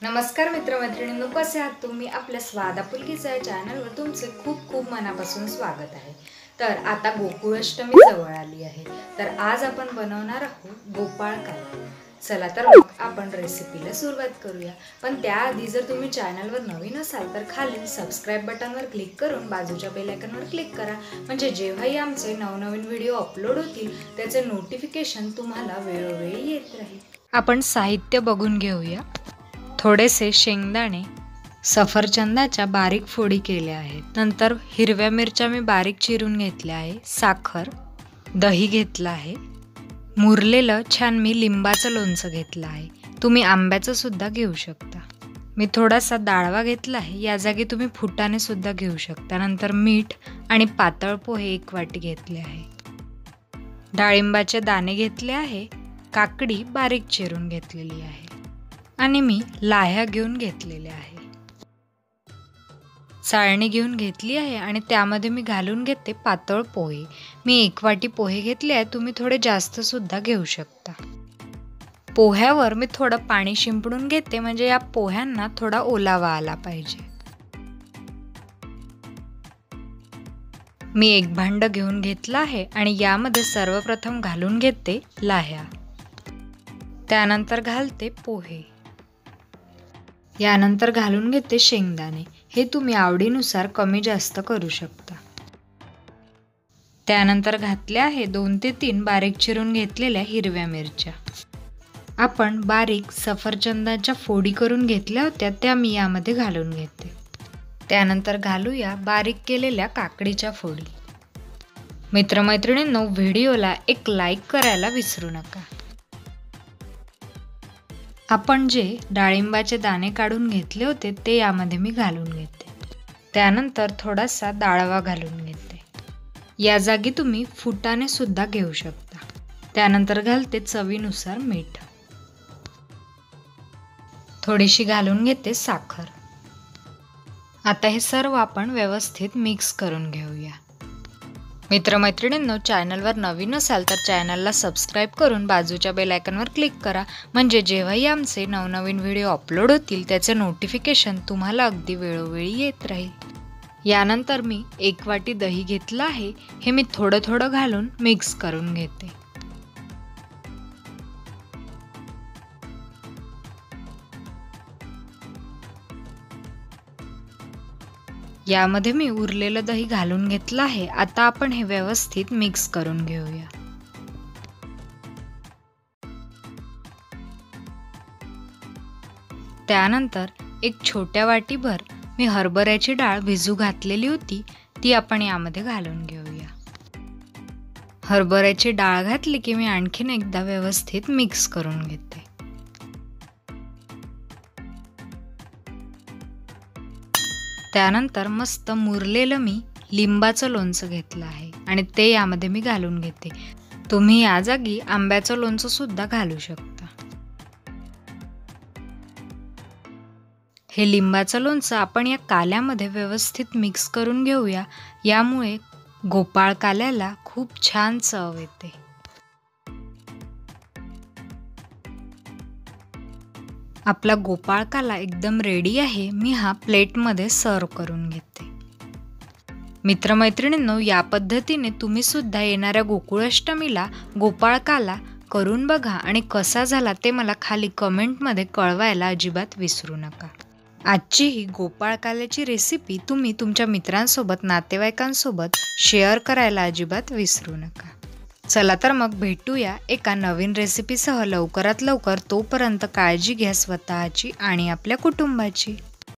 नमस्कार मित्रमैत्रिणींनो, कसे आहात तुम्ही? आपल्या स्वाद आपुलकीच्या चॅनलवर तुमचे खूप खूप मनापासून स्वागत आहे। तर आता गोकुळाष्टमी जवळ आली आहे, तर आज आपण बनवणार आहोत गोपाळकाला। चला तर मग आपण रेसिपीला सुरुवात करूया। पण त्याआधी जर तुम्ही चॅनलवर नवीन असाल तर खाली सबस्क्राइब बटनवर क्लिक करून बाजूच्या बेल आयकॉनवर क्लिक करा, म्हणजे जेव्हाही आमचे नवनवीन व्हिडिओ अपलोड होतील त्याचे नोटिफिकेशन तुम्हाला वेळोवेळी येत राहील। आपण साहित्य बघून घेऊया। थोडेसे शेंगदाणे सफरचंदाच्या बारीक फोडी केल्या आहेत। नंतर हिरव्या मिरच्या मी बारीक चिरून घेतल्या आहे। साखर, दही घेतलं आहे। मुरलेलं छान मी लिंबाचं लोणचं घेतलं आहे। तुम्ही आंब्याचं सुद्धा घेऊ शकता। मी थोडासा डाळवा घेतला आहे, या जागी तुम्ही फुटाणे सुद्धा घेऊ शकता। नंतर मीठ आणि पातळ पोहे 1 वाटी घेतले आहे। डाळिंबाचे दाणे घेतले आहे। काकडी बारीक चिरून घेतलेली आहे आणि मी लाह्या घेऊन घेतलेल्या आहे। चाळणी घेऊन घेतली आहे आणि त्यामध्ये मी घालून घेते पातळ पोहे। मी 1 वाटी पोहे घेतले आहे, तुम्ही थोडे जास्त सुद्धा घेऊ शकता। पोह्यावर मी थोडं पाणी शिंपडून घेते, म्हणजे या पोह्यांना थोडा ओलावा आला पाहिजे। मी एक भांड घेऊन घेतला आहे आणि यामध्ये सर्वप्रथम घालून घेते लाह्या, त्यानंतर घालते पोहे, यानंतर घालून घेते शेंगदाणे। हे तुम्ही आवडीनुसार कमी जास्त करू शकता। त्यानंतर घातले आहे 2 ते 3 बारीक चिरून घेतलेल्या हिरव्या मिरच्या। आपण बारीक सफरचंदाच्या फोडी करून घेतल्या होत्या, त्या मी यामध्ये घालून घेते। त्यानंतर घालूया बारीक केलेल्या काकडीच्या फोडी। मित्रमैत्रिणींनो, व्हिडिओला एक लाईक करायला विसरू नका। आपण जे डाळिंबाचे दाणे काढून घेतले होते ते यामध्ये मी घालून घेते। त्यानंतर थोडासा डाळवा घालून घेते, या जागी तुम्ही फुटाणे सुद्धा घेऊ शकता। त्यानंतर घालते चवीनुसार मीठ, थोडीशी घालून घेते साखर। आता हे सर्व आपण व्यवस्थित मिक्स करून घेऊया। मित्रमैत्रिणींनो, चॅनलवर नवीन असाल तर चॅनलला सबस्क्राइब करून बाजूच्या बेल आयकॉनवर क्लिक करा, म्हणजे जेव्हाही आमचे नवनवीन व्हिडिओ अपलोड होतील त्याचे नोटिफिकेशन तुम्हाला अगदी वेळोवेळी येत राहील। यानंतर मी 1 वाटी दही घेतलं आहे, हे मी थोडं थोडं घालून मिक्स करून घेते। यामध्ये मी उरलेलं दही घालून घेतलं आहे। आता आपण हे व्यवस्थित मिक्स करून घेऊया। त्यानंतर एक छोट्या वाटीभर मी हरभऱ्याची डाळ भिजू घातलेली होती, ती आपण यामध्ये घालून घेऊया। हरभऱ्याची डाळ घातली की मी आणखीन एकदा व्यवस्थित मिक्स करून घेते। त्यानंतर मस्त मुरलेलं मी लिंबाचं लोणचं घेतलं आहे आणि ते यामध्ये मी घालून घेते। तुम्ही या जागी आंब्याचं लोणचं सुद्धा घालू शकता। हे लिंबाचं लोणचं आपण या काल्यामध्ये व्यवस्थित मिक्स करून घेऊया, यामुळे गोपाळ काल्याला खूप छान चव येते। आपला गोपाळ काला एकदम रेडी आहे। मी हा प्लेटमध्ये सर्व करून घेते। मित्रमैत्रिणींनो, या पद्धतीने तुम्ही सुद्धा येणाऱ्या गोकुळाष्टमीला गोपाळ काला करून बघा आणि कसा झाला ते मला खाली कमेंटमध्ये कळवायला अजिबात विसरू नका। आजची ही गोपाळ काल्याची रेसिपी तुम्ही तुमच्या मित्रांसोबत, नातेवाईकांसोबत शेअर करायला अजिबात विसरू नका। चला तर मग भेटूया एका नवीन रेसिपीसह लवकरात लवकर। तोपर्यंत काळजी घ्या स्वतःची आणि आपल्या कुटुंबाची।